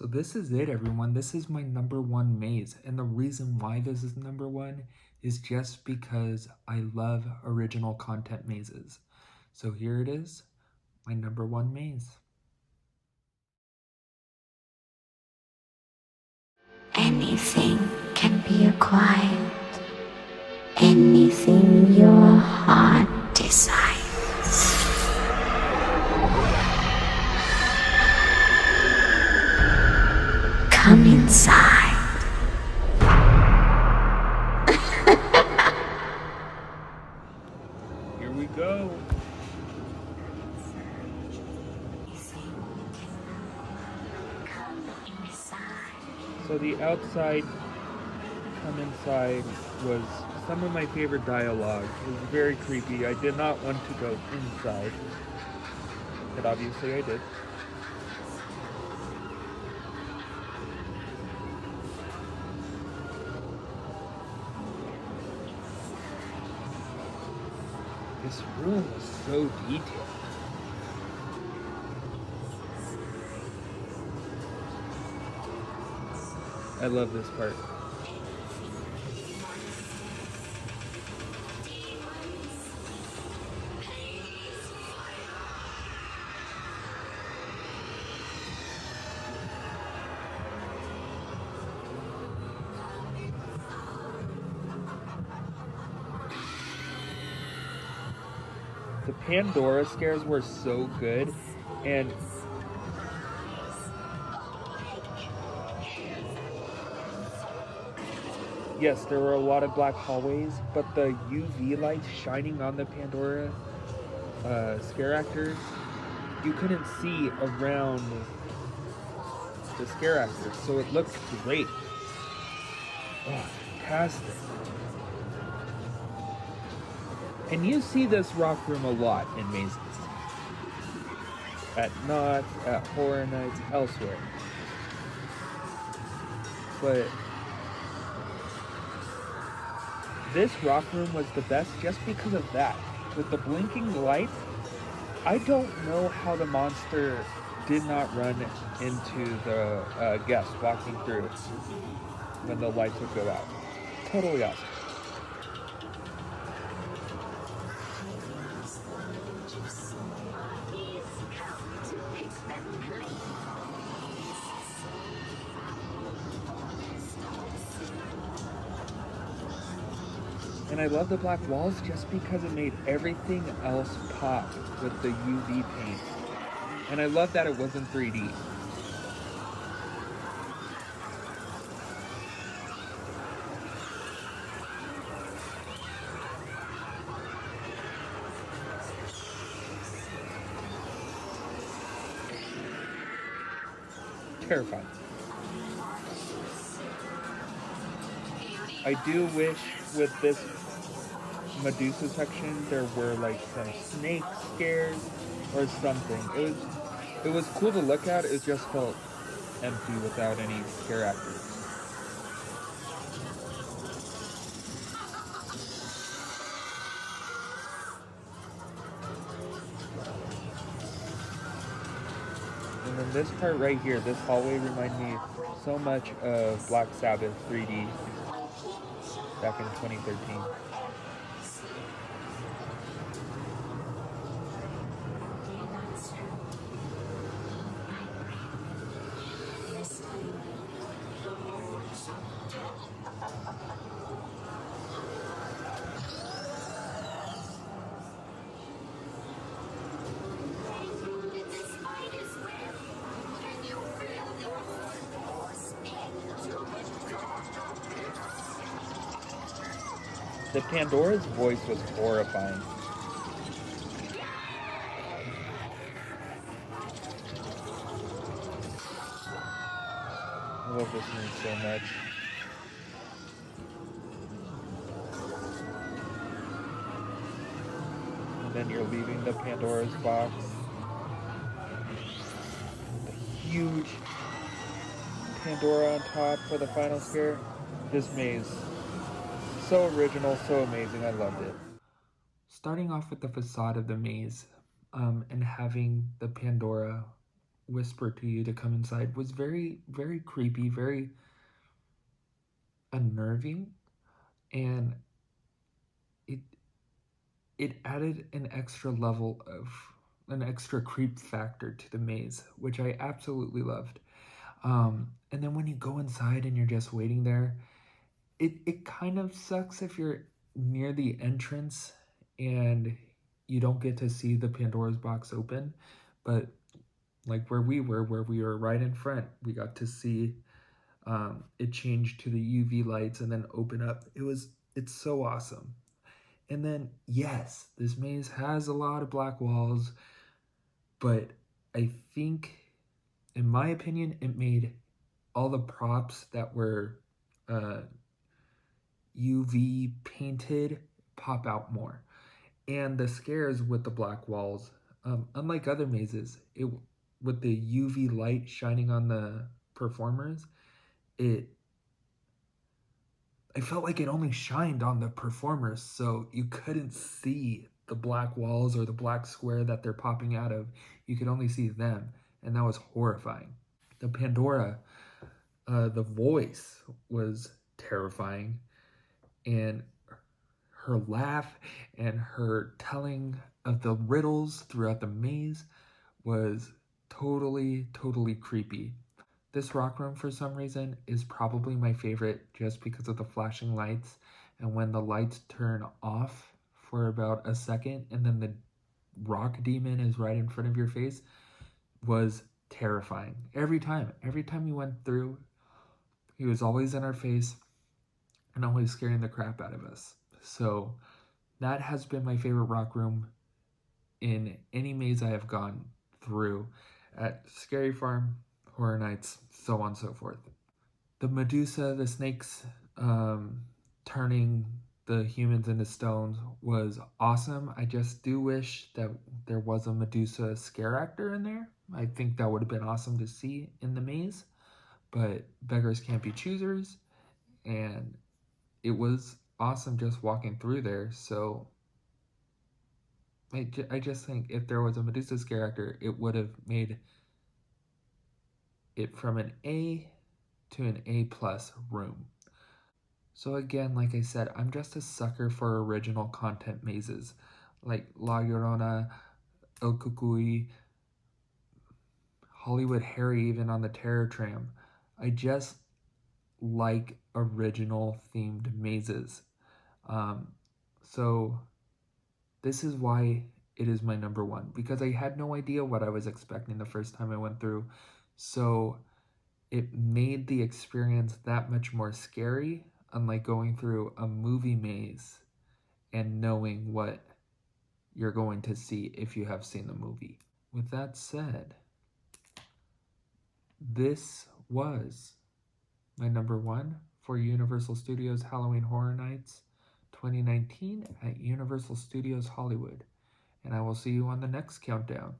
So this is it, everyone. This is my number one maze. And the reason why this is number one is just because I love original content mazes. So here it is, my number one maze. Anything can be acquired. Anything your heart desires. Come inside. Here we go. So the outside, come inside was some of my favorite dialogue. It was very creepy. I did not want to go inside, but obviously I did. This room was so detailed. I love this part. The Pandora scares were so good, and yes, there were a lot of black hallways, but the UV lights shining on the Pandora scare actors, you couldn't see around the scare actors, so it looked great. Oh, fantastic. And you see this rock room a lot in mazes. At Knott's, at Horror Nights, elsewhere. But this rock room was the best just because of that. With the blinking lights, I don't know how the monster did not run into the guests walking through when the lights would go out. Totally awesome. And I love the black walls just because it made everything else pop with the UV paint. And I love that it wasn't 3D. Terrifying. I do wish with this Medusa section there were like some snake scares or something. It was cool to look at, it just felt empty without any scare actors. And then this part right here, this hallway reminded me so much of Black Sabbath 3D back in 2013. The Pandora's voice was horrifying. I love this room so much. And then you're leaving the Pandora's box. The huge Pandora on top for the final scare. This maze, so original, so amazing, I loved it. Starting off with the facade of the maze, and having the Pandora whisper to you to come inside was very, very creepy, very unnerving, and it it added an extra creep factor to the maze, which I absolutely loved. And then when you go inside and you're just waiting there, it kind of sucks if you're near the entrance and you don't get to see the Pandora's box open. But like where we were right in front, we got to see it change to the UV lights and then open up. It's so awesome. And then yes, this maze has a lot of black walls, but I think, in my opinion, it made all the props that were UV painted pop out more. And the scares with the black walls, unlike other mazes, with the UV light shining on the performers, I felt like it only shined on the performers, so you couldn't see the black walls or the black square that they're popping out of. You could only see them, and that was horrifying. The Pandora, the voice was terrifying, and her laugh and her telling of the riddles throughout the maze was totally, totally creepy. This rock room, for some reason, is probably my favorite just because of the flashing lights, and when the lights turn off for about a second and then the rock demon is right in front of your face was terrifying. Every time you went through, he was always in our face and always scaring the crap out of us. So that has been my favorite rock room in any maze I have gone through at Scary Farm, Horror Nights, so on and so forth. The Medusa, the snakes turning the humans into stones was awesome. I just do wish that there was a Medusa scare actor in there. I think that would have been awesome to see in the maze, but beggars can't be choosers, and it was awesome just walking through there. So I just think if there was a Medusa scare actor, it would have made it from an A to an A+ room. So again, like I said, I'm just a sucker for original content mazes, like La Llorona, El Cucuy, Hollywood Harry, even on the Terror Tram. I just like original themed mazes. So this is why it is my number one, because I had no idea what I was expecting the first time I went through. So it made the experience that much more scary, unlike going through a movie maze and knowing what you're going to see if you have seen the movie. With that said, this was my number one for Universal Studios Halloween Horror Nights 2019 at Universal Studios Hollywood. And I will see you on the next countdown.